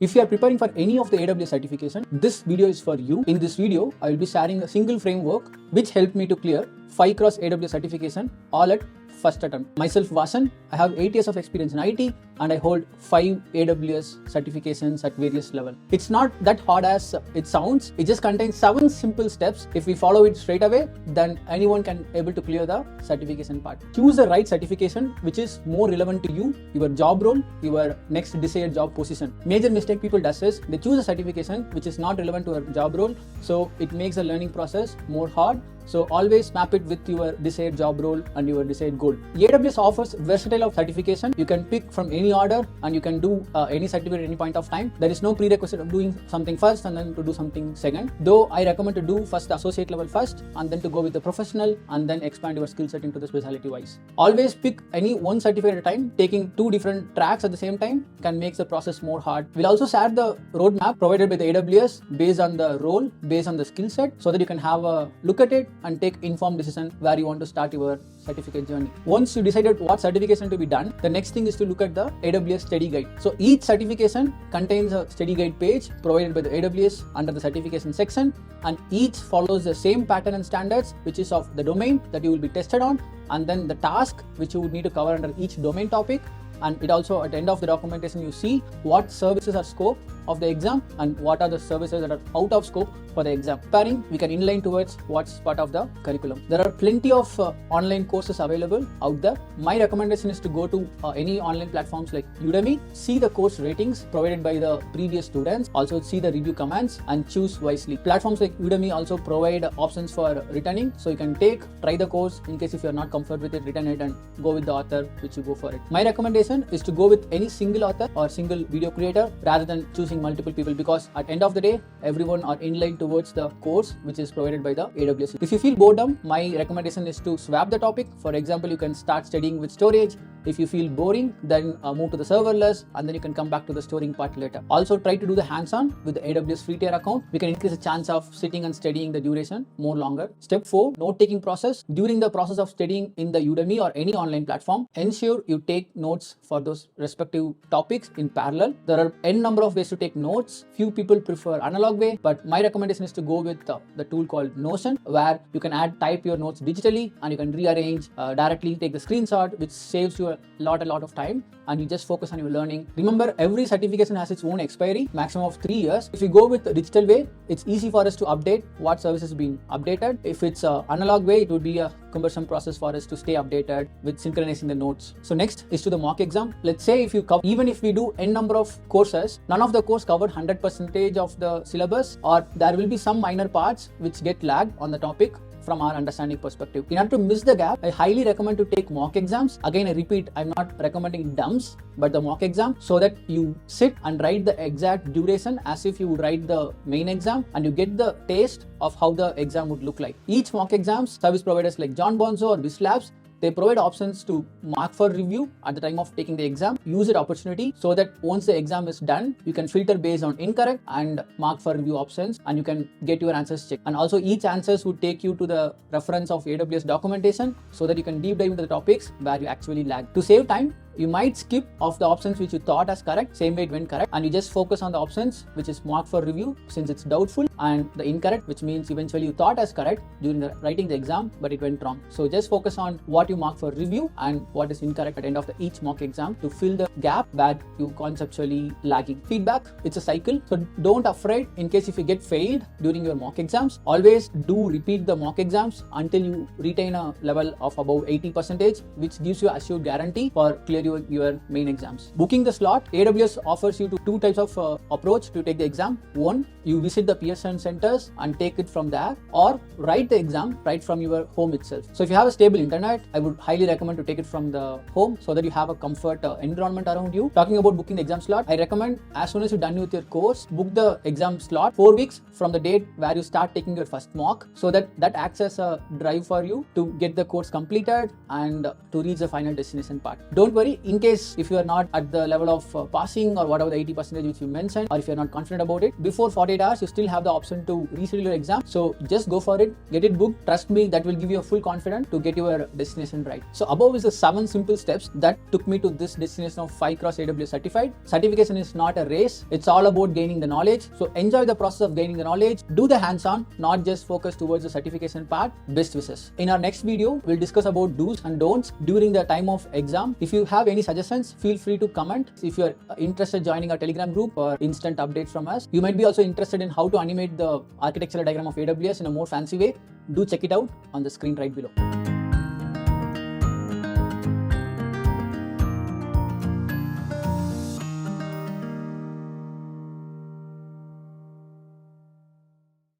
If you are preparing for any of the AWS certification, this video is for you. In this video, I will be sharing a single framework which helped me to clear 5 cross AWS certification all at first attempt. Myself, Vasan, I have 8 years of experience in IT and I hold 5 AWS certifications at various levels. It's not that hard as it sounds. It just contains 7 simple steps. If we follow it straight away, then anyone can able to clear the certification part. Choose the right certification which is more relevant to you, your job role, your next desired job position. Major mistake people does is they choose a certification which is not relevant to a job role, so it makes the learning process more hard. So always map it with your desired job role and your desired goal. AWS offers versatile of certification. You can pick from any order and you can do any certificate at any point of time. There is no prerequisite of doing something first and then to do something second. Though I recommend to do first the associate level first and then to go with the professional and then expand your skill set into the specialty wise. Always pick any one certificate at a time. Taking 2 different tracks at the same time can make the process more hard. We'll also share the roadmap provided by the AWS based on the role, based on the skill set, so that you can have a look at it and take informed decision where you want to start your certificate journey. Once you decided what certification to be done, the next thing is to look at the AWS study guide. So each certification contains a study guide page provided by the AWS under the certification section, and each follows the same pattern and standards, which is of the domain that you will be tested on, and then the task which you would need to cover under each domain topic. And it also at the end of the documentation you see what services are scope of the exam and what are the services that are out of scope for the exam. Preparing, we can inline towards what's part of the curriculum. There are plenty of online courses available out there. My recommendation is to go to any online platforms like Udemy, see the course ratings provided by the previous students, also see the review comments and choose wisely. Platforms like Udemy also provide options for returning, so you can try the course. In case if you are not comfortable with it, return it and go with the author which you go for it. My recommendation is to go with any single author or single video creator rather than choosing multiple people, because at end of the day everyone are in line towards the course which is provided by the AWS. If you feel boredom, my recommendation is to swap the topic. For example, you can start studying with storage. If you feel boring, then move to the serverless and then you can come back to the storing part later. Also try to do the hands-on with the AWS free tier account. We can increase the chance of sitting and studying the duration more longer. Step 4, note-taking process. During the process of studying in the Udemy or any online platform, ensure you take notes for those respective topics in parallel. There are n number of ways to take notes. Few people prefer analog way, but my recommendation is to go with the tool called Notion, where you can type your notes digitally and you can rearrange directly, take the screenshot, which saves you a lot of time, and you just focus on your learning. Remember, every certification has its own expiry, maximum of 3 years. If you go with the digital way, it's easy for us to update what service is being updated. If it's analog way, it would be a cumbersome process for us to stay updated with synchronizing the notes. So next is to the mock exam. Let's say if you cover, even if we do n number of courses, none of the course covered 100% of the syllabus, or there will be some minor parts which get lagged on the topic from our understanding perspective. In order to miss the gap, I highly recommend to take mock exams. Again, I repeat, I'm not recommending dumps, but the mock exam, so that you sit and write the exact duration as if you would write the main exam, and you get the taste of how the exam would look like. Each mock exams, service providers like John Bonzo or Labs, they provide options to mark for review at the time of taking the exam. Use that opportunity so that once the exam is done, you can filter based on incorrect and mark for review options, and you can get your answers checked. And also each answers would take you to the reference of AWS documentation so that you can deep dive into the topics where you actually lag. To save time, you might skip off the options which you thought as correct, same way it went correct, and you just focus on the options which is marked for review since it's doubtful, and the incorrect, which means eventually you thought as correct during the writing the exam but it went wrong. So just focus on what you mark for review and what is incorrect at the end of each mock exam to fill the gap where you conceptually lagging. Feedback, it's a cycle, so don't afraid in case if you get failed during your mock exams. Always do repeat the mock exams until you retain a level of above 80%, which gives you assured guarantee for clearing your main exams. Booking the slot, AWS offers you 2 types of approach to take the exam. One, you visit the Pearson centers and take it from there, or write the exam right from your home itself. So if you have a stable internet, I would highly recommend to take it from the home so that you have a comfort environment around you. Talking about booking the exam slot, I recommend as soon as you're done with your course, book the exam slot 4 weeks from the date where you start taking your first mock, so that acts as a drive for you to get the course completed and to reach the final destination part. Don't worry, In case if you are not at the level of passing or whatever the 80% which you mentioned, or if you're not confident about it, before 48 hours, you still have the option to reschedule your exam. So just go for it, get it booked. Trust me, that will give you a full confidence to get your destination right. So above is the 7 simple steps that took me to this destination of 5 cross AWS certified. Certification is not a race. It's all about gaining the knowledge. So enjoy the process of gaining the knowledge. Do the hands-on, not just focus towards the certification part. Best wishes. In our next video, we'll discuss about do's and don'ts during the time of exam. If you have any suggestions, feel free to comment. If you're interested in joining our Telegram group or instant updates from us, you might be also interested in how to animate the architectural diagram of AWS in a more fancy way. Do check it out on the screen right below.